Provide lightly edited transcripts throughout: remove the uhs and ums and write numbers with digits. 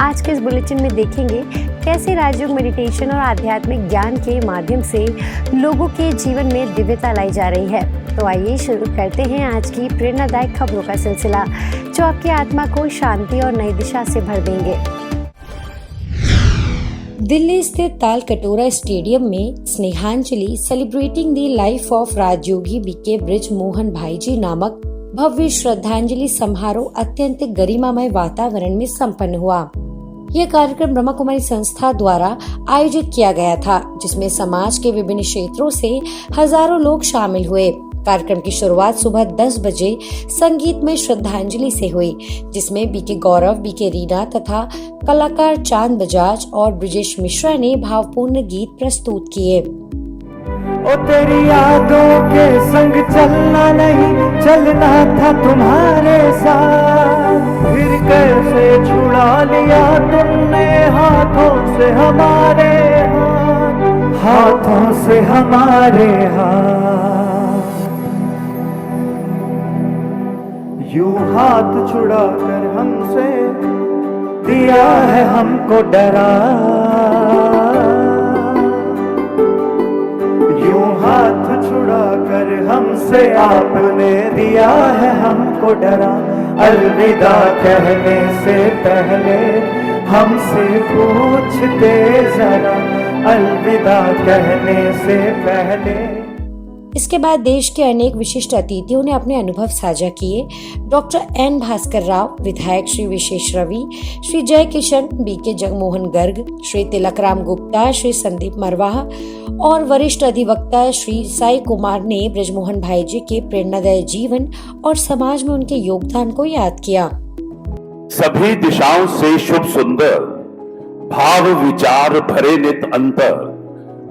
आज के इस बुलेटिन में देखेंगे कैसे राजयोग मेडिटेशन और आध्यात्मिक ज्ञान के माध्यम से लोगों के जीवन में दिव्यता लाई जा रही है। तो आइए शुरू करते हैं आज की प्रेरणादायक खबरों का सिलसिला, जो आपकी आत्मा को शांति और नई दिशा से भर देंगे। दिल्ली स्थित तालकटोरा स्टेडियम में Snehanjali celebrating the life of Rajyogi BK Brij Mohan Bhai ji नामक भव्य श्रद्धांजलि समारोह अत्यंत गरिमामय वातावरण में संपन्न हुआ। यह कार्यक्रम ब्रह्मा कुमारी संस्था द्वारा आयोजित किया गया था, जिसमें समाज के विभिन्न क्षेत्रों से हजारों लोग शामिल हुए। कार्यक्रम की शुरुआत सुबह 10 बजे संगीतमय श्रद्धांजलि से हुई, जिसमें बीके गौरव, बीके रीना तथा कलाकार चांद बजाज और ब्रिजेश मिश्रा ने भावपूर्ण गीत प्रस्तुत किए। ओ तेरी यादों के संग चलना नहीं, चलना था तुम्हारे साथ। फिर कैसे छुड़ा लिया तुमने हाथों से हमारे हाथ, हाथों से हमारे हाथ। यूं हाथ छुड़ा कर हमसे दिया है हमको डरा, यूं हाथ छुड़ा कर हमसे आपने दिया है हमको डरा। अलविदा कहने से पहले हमसे पूछते जरा, अलविदा कहने से पहले। इसके बाद देश के अनेक विशिष्ट अतिथियों ने अपने अनुभव साझा किए। डॉक्टर एन भास्कर राव, विधायक श्री विशेष रवि, श्री जय किशन, बीके जगमोहन गर्ग, श्री तिलकराम गुप्ता, श्री संदीप मरवाह और वरिष्ठ अधिवक्ता श्री साई कुमार ने ब्रजमोहन भाई जी के प्रेरणादायी जीवन और समाज में उनके योगदान को याद किया। सभी दिशाओं से शुभ सुंदर, भाव विचार भरे नित अंतर,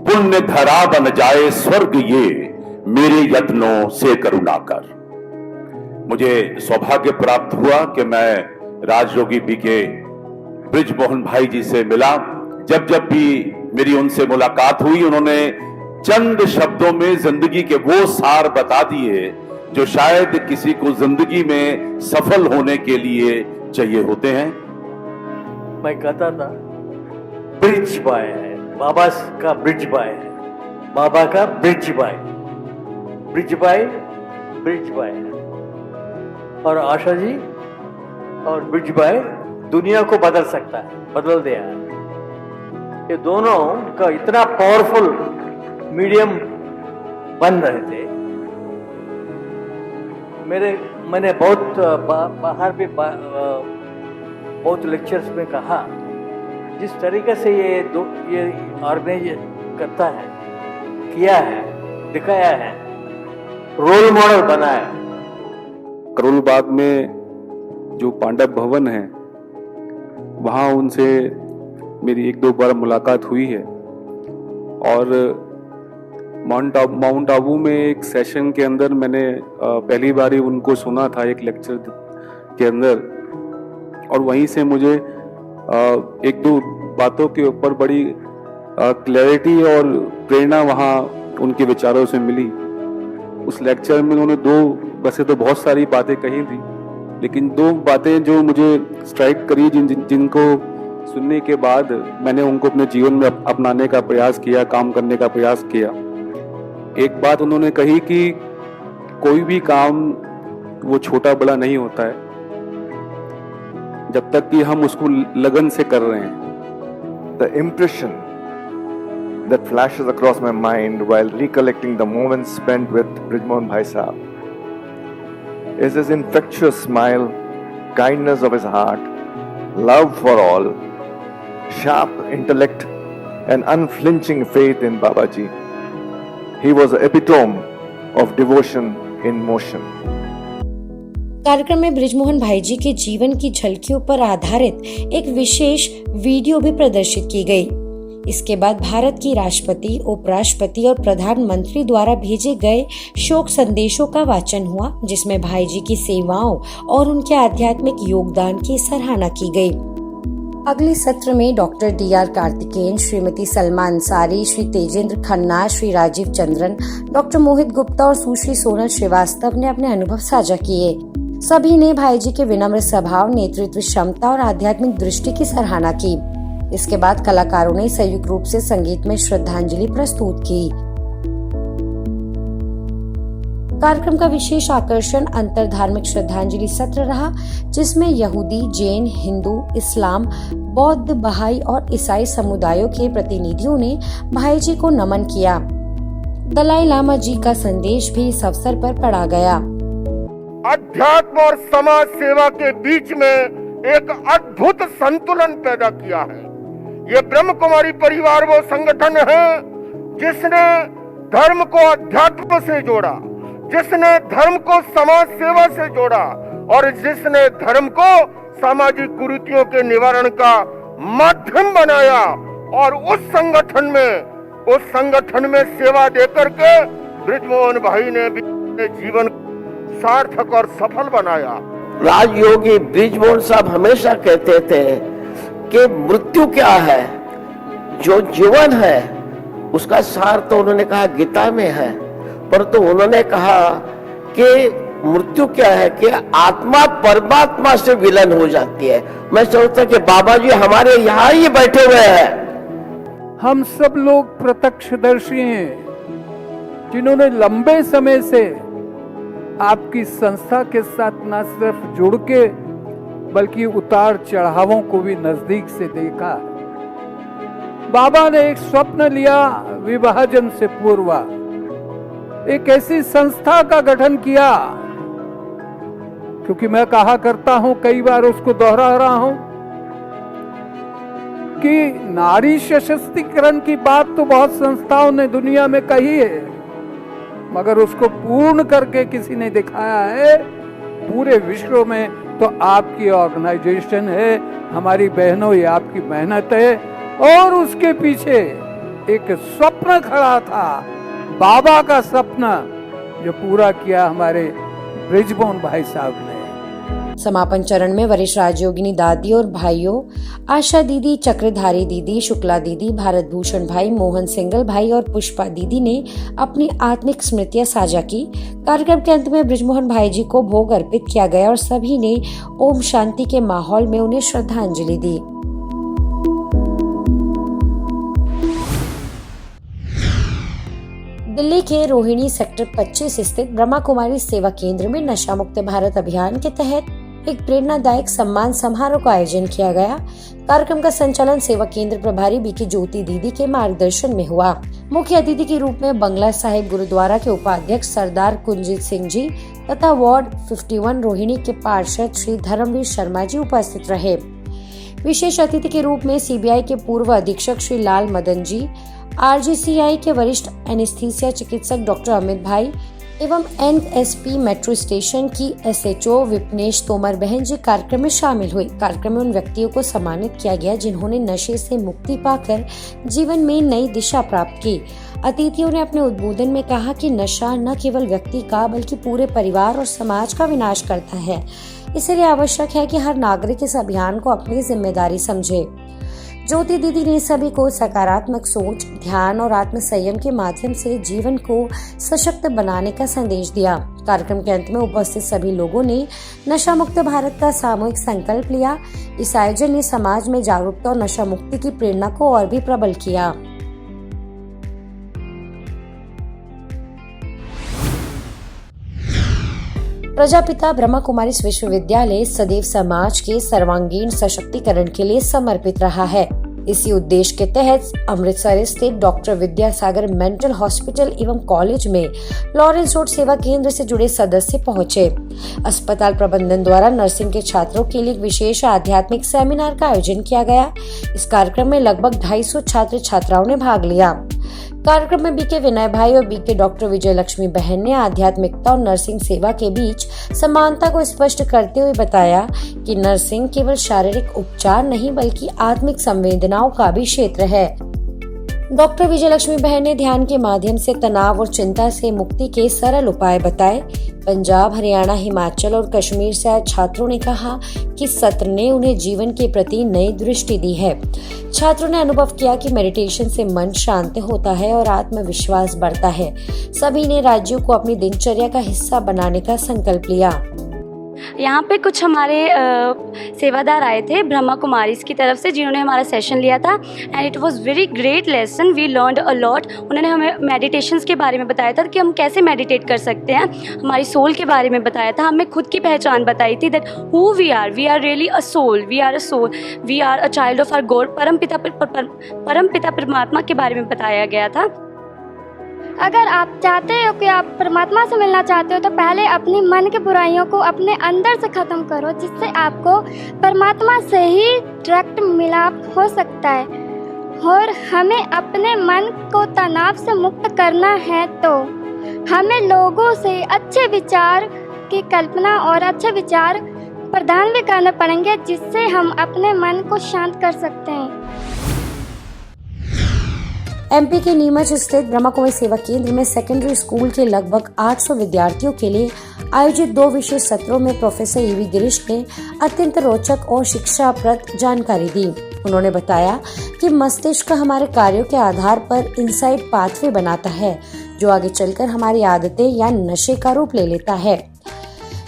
पुण्य धरा बन जाए स्वर्ग ये, मेरे यत्नों से करुणा कर। मुझे सौभाग्य प्राप्त हुआ कि मैं राजयोगी बीके ब्रिजमोहन भाई जी से मिला। जब जब भी मेरी उनसे मुलाकात हुई, उन्होंने चंद शब्दों में जिंदगी के वो सार बता दिए जो शायद किसी को जिंदगी में सफल होने के लिए चाहिए होते हैं। मैं कहता था ब्रिज बॉय है, बाबा का ब्रिज बॉय है, बाबा का bridge boy, bridge boy, bridge boy है। और आशा जी और ब्रिज बॉय दुनिया को बदल सकता है, बदल दिया है। ये दोनों का इतना पावरफुल मीडियम बन रहे थे। मैंने बहुत बाहर भी बहुत लेक्चर्स में कहा, जिस तरीके से ये ऑर्गेनाइज करता है, किया है, दिखाया है, रोल मॉडल बनाया। करोल बाग में जो पांडव भवन है, वहाँ उनसे मेरी 1-2 बार मुलाकात हुई है। और माउंट आबू में एक सेशन के अंदर मैंने पहली बार ही उनको सुना था, एक लेक्चर के अंदर, और वहीं से मुझे 1-2 बातों के ऊपर बड़ी क्लैरिटी और प्रेरणा वहाँ उनके विचारों से मिली। उस लेक्चर में उन्होंने वैसे तो बहुत सारी बातें कही थी, लेकिन 2 बातें जो मुझे स्ट्राइक करी, जिनको सुनने के बाद मैंने उनको अपने जीवन में अपनाने का प्रयास किया, काम करने का प्रयास किया। एक बात उन्होंने कही कि कोई भी काम वो छोटा बड़ा नहीं होता है जब तक कि हम उसको लगन से कर रहे हैं। The impression that flashes across my mind while recollecting the moments spent with Brij Mohan Bhai Sahab is his infectious smile, kindness of his heart, love for all, sharp intellect and unflinching faith in Babaji. He was the epitome of devotion in motion. कार्यक्रम में ब्रिजमोहन भाई जी के जीवन की झलकियों पर आधारित एक विशेष video भी प्रदर्शित की गई। इसके बाद भारत की राष्ट्रपति, उपराष्ट्रपति और प्रधानमंत्री द्वारा भेजे गए शोक संदेशों का वाचन हुआ, जिसमें भाई जी की सेवाओं और उनके आध्यात्मिक योगदान की सराहना की गई। अगले सत्र में doctor DR Karthikeyan, Shrimati Salma Ansari, Shri Tejendra Khanna, Shri Rajiv Chandran, doctor Mohit Gupta और सुश्री सोनल श्रीवास्तव ने अपने अनुभव साझा किए। सभी ने भाई जी के विनम्र स्वभाव, नेतृत्व क्षमता और आध्यात्मिक दृष्टि की सराहना की। इसके बाद कलाकारों ने संयुक्त रूप से संगीत में श्रद्धांजलि प्रस्तुत की। कार्यक्रम का विशेष आकर्षण अंतर धार्मिक श्रद्धांजलि सत्र रहा, जिसमें यहूदी, जैन, हिंदू, इस्लाम, बौद्ध, बहाई और ईसाई समुदायों के प्रतिनिधियों ने भाई जी को नमन किया। दलाई लामा जी का संदेश भी इस अवसर पर पढ़ा गया। अध्यात्म और समाज सेवा के बीच में एक अद्भुत संतुलन पैदा किया है। ये ब्रह्म कुमारी परिवार वो संगठन है जिसने धर्म को अध्यात्म से जोड़ा, जिसने धर्म को समाज सेवा से जोड़ा और जिसने धर्म को सामाजिक कुरीतियों के निवारण का माध्यम बनाया। और उस संगठन में सेवा देकर के बृजमोहन भाई ने भी अपने जीवन सार्थक और सफल बनाया। राजयोगी बृजमोहन साहब हमेशा कहते थे कि मृत्यु क्या है, जो जीवन है उसका सार तो उन्होंने कहा गीता में है, परंतु उन्होंने कहा कि मृत्यु क्या है कि आत्मा परमात्मा से विलीन हो जाती है। मैं सोचता कि बाबा जी हमारे यहाँ ही बैठे हुए हैं। हम सब लोग प्रत्यक्षदर्शी हैं जिन्होंने लंबे समय से आपकी संस्था के साथ न सिर्फ जुड़ के बल्कि उतार चढ़ावों को भी नजदीक से देखा। बाबा ने एक स्वप्न लिया, विभाजन से पूर्व एक ऐसी संस्था का गठन किया, क्योंकि मैं कहा करता हूं, कई बार उसको दोहरा रहा हूं कि नारी सशक्तिकरण की बात तो बहुत संस्थाओं ने दुनिया में कही है, मगर उसको पूर्ण करके किसी ने दिखाया है पूरे विश्व में तो आपकी ऑर्गेनाइजेशन है, हमारी बहनों, ये आपकी मेहनत है। और उसके पीछे एक स्वप्न खड़ा था, बाबा का सपना, जो पूरा किया हमारे बृजमोहन भाई साहब ने। समापन चरण में वरिष्ठ राजयोगिनी दादी और भाइयों आशा दीदी, चक्रधारी दीदी, शुक्ला दीदी, भारत भूषण भाई, मोहन सिंगल भाई और पुष्पा दीदी ने अपनी आत्मिक स्मृतियां साझा की। कार्यक्रम के अंत में बृजमोहन भाई जी को भोग अर्पित किया गया और सभी ने ओम शांति के माहौल में उन्हें श्रद्धांजलि दी। दिल्ली के रोहिणी सेक्टर 25 स्थित ब्रह्मा कुमारी सेवा केंद्र में नशा मुक्त भारत अभियान के तहत एक प्रेरणादायक सम्मान समारोह का आयोजन किया गया। कार्यक्रम का संचालन सेवा केंद्र प्रभारी बीके ज्योति दीदी के मार्गदर्शन में हुआ। मुख्य अतिथि के रूप में बंगला साहिब गुरुद्वारा के उपाध्यक्ष सरदार कुंजीत सिंह जी तथा वार्ड 51 रोहिणी के पार्षद श्री धर्मवीर शर्मा जी उपस्थित रहे। विशेष अतिथि के रूप में सीबीआई के पूर्व अधीक्षक श्री लाल मदन जी, आरजीसीआई के वरिष्ठ एनेस्थीसिया चिकित्सक डॉक्टर अमित भाई एवं एनएसपी मेट्रो स्टेशन की एसएचओ विपनेश तोमर बहन जी कार्यक्रम में शामिल हुए। कार्यक्रम में उन व्यक्तियों को सम्मानित किया गया जिन्होंने नशे से मुक्ति पाकर जीवन में नई दिशा प्राप्त की। अतिथियों ने अपने उद्बोधन में कहा कि नशा न केवल व्यक्ति का बल्कि पूरे परिवार और समाज का विनाश करता है, इसलिए आवश्यक है कि हर नागरिक इस अभियान को अपनी जिम्मेदारी समझे। ज्योति दीदी ने सभी को सकारात्मक सोच, ध्यान और आत्म संयम के माध्यम से जीवन को सशक्त बनाने का संदेश दिया। कार्यक्रम के अंत में उपस्थित सभी लोगों ने नशा मुक्त भारत का सामूहिक संकल्प लिया। इस आयोजन ने समाज में जागरूकता और नशा मुक्ति की प्रेरणा को और भी प्रबल किया। प्रजापिता ब्रह्मा कुमारी विश्वविद्यालय सदैव समाज के सर्वांगीण सशक्तिकरण के लिए समर्पित रहा है। इसी उद्देश्य के तहत अमृतसर स्थित डॉक्टर विद्यासागर मेंटल हॉस्पिटल एवं कॉलेज में लॉरेंस रोड सेवा केंद्र से जुड़े सदस्य पहुंचे। अस्पताल प्रबंधन द्वारा नर्सिंग के छात्रों के लिए विशेष आध्यात्मिक सेमिनार का आयोजन किया गया। इस कार्यक्रम में लगभग 250 छात्र छात्राओं ने भाग लिया। कार्यक्रम में बीके विनय भाई और बीके डॉक्टर विजय लक्ष्मी बहन ने आध्यात्मिकता और नर्सिंग सेवा के बीच समानता को स्पष्ट करते हुए बताया कि नर्सिंग केवल शारीरिक उपचार नहीं बल्कि आत्मिक संवेदनाओं का भी क्षेत्र है। डॉक्टर विजय लक्ष्मी बहन ने ध्यान के माध्यम से तनाव और चिंता से मुक्ति के सरल उपाय बताए। पंजाब, हरियाणा, हिमाचल और कश्मीर से आए छात्रों ने कहा कि सत्र ने उन्हें जीवन के प्रति नई दृष्टि दी है। छात्रों ने अनुभव किया कि मेडिटेशन से मन शांत होता है और आत्मविश्वास बढ़ता है। सभी ने राज्यों को अपनी दिनचर्या का हिस्सा बनाने का संकल्प लिया। यहाँ पे कुछ हमारे सेवादार आए थे ब्रह्मा कुमारीज की तरफ से, जिन्होंने हमारा सेशन लिया था and it was very great lesson, we learned a lot. उन्होंने हमें मेडिटेशंस के बारे में बताया था कि हम कैसे मेडिटेट कर सकते हैं, हमारी सोल के बारे में बताया था, हमें खुद की पहचान बताई थी that who we are really a soul, we are a child of our God. परमपिता परमात्मा के बारे में बताया गया था। अगर आप चाहते हो कि आप परमात्मा से मिलना चाहते हो तो पहले अपनी मन की बुराइयों को अपने अंदर से ख़त्म करो, जिससे आपको परमात्मा से ही डायरेक्ट मिलाप हो सकता है। और हमें अपने मन को तनाव से मुक्त करना है तो हमें लोगों से अच्छे विचार की कल्पना और अच्छे विचार प्रदान भी करने पड़ेंगे, जिससे हम अपने मन को शांत कर सकते हैं। एमपी के नीमच स्थित ब्रह्मा कुमारी सेवा केंद्र में सेकेंडरी स्कूल के लगभग 800 विद्यार्थियों के लिए आयोजित 2 विशेष सत्रों में प्रोफेसर ईवी गिरीश ने अत्यंत रोचक और शिक्षाप्रद जानकारी दी। उन्होंने बताया कि मस्तिष्क हमारे कार्यों के आधार पर इनसाइड पाथवे बनाता है, जो आगे चलकर हमारी आदतें या नशे का रूप ले लेता है।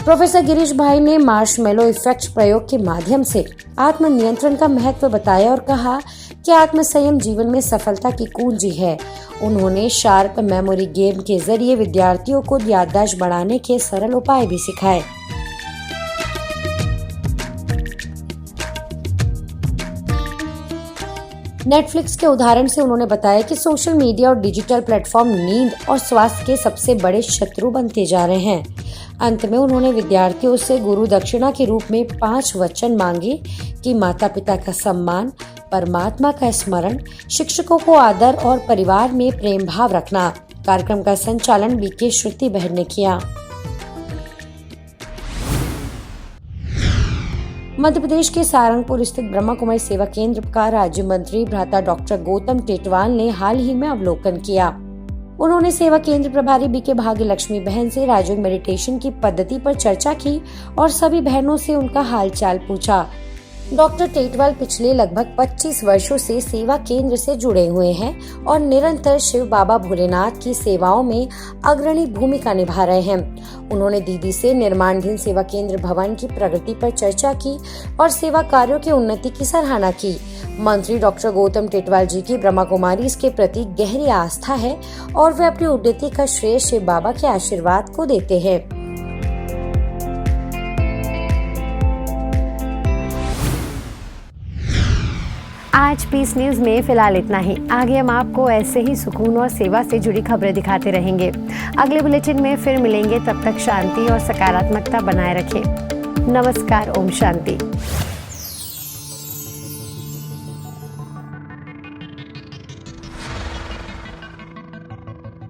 प्रोफेसर गिरीश भाई ने मार्शमेलो इफेक्ट प्रयोग के माध्यम से आत्मनियंत्रण का महत्व बताया और कहा कि आत्मसंयम जीवन में सफलता की कुंजी है। उन्होंने शार्प मेमोरी गेम के जरिए विद्यार्थियों को याददाश्त बढ़ाने के सरल उपाय भी सिखाए। नेटफ्लिक्स के उदाहरण से उन्होंने बताया कि सोशल मीडिया और डिजिटल प्लेटफॉर्म नींद और स्वास्थ्य के सबसे बड़े शत्रु बनते जा रहे हैं। अंत में उन्होंने विद्यार्थियों से गुरु दक्षिणा के रूप में 5 वचन मांगे कि माता पिता का सम्मान, परमात्मा का स्मरण, शिक्षकों को आदर और परिवार में प्रेम भाव रखना। कार्यक्रम का संचालन बीके श्रुति बहन ने किया। मध्य प्रदेश के सारंगपुर स्थित ब्रह्मा कुमारी सेवा केंद्र का राज्य मंत्री भ्राता डॉक्टर गौतम टेटवाल ने हाल ही में अवलोकन किया। उन्होंने सेवा केंद्र प्रभारी बीके भाग्य लक्ष्मी बहन से राजयोग मेडिटेशन की पद्धति पर चर्चा की और सभी बहनों से उनका हालचाल पूछा। डॉक्टर टेटवाल पिछले लगभग 25 वर्षों से सेवा केंद्र से जुड़े हुए हैं और निरंतर शिव बाबा भोलेनाथ की सेवाओं में अग्रणी भूमिका निभा रहे हैं। उन्होंने दीदी से निर्माणाधीन सेवा केंद्र भवन की प्रगति पर चर्चा की और सेवा कार्यों की उन्नति की सराहना की। मंत्री डॉक्टर गौतम टेटवाल जी की ब्रह्मा कुमारी के प्रति गहरी आस्था है और वे अपनी उन्नति का श्रेय शिव बाबा के आशीर्वाद को देते हैं। आज पीस न्यूज में फिलहाल इतना ही। आगे हम आपको ऐसे ही सुकून और सेवा से जुड़ी खबरें दिखाते रहेंगे। अगले बुलेटिन में फिर मिलेंगे, तब तक शांति और सकारात्मकता बनाए रखें। नमस्कार, ओम शांति।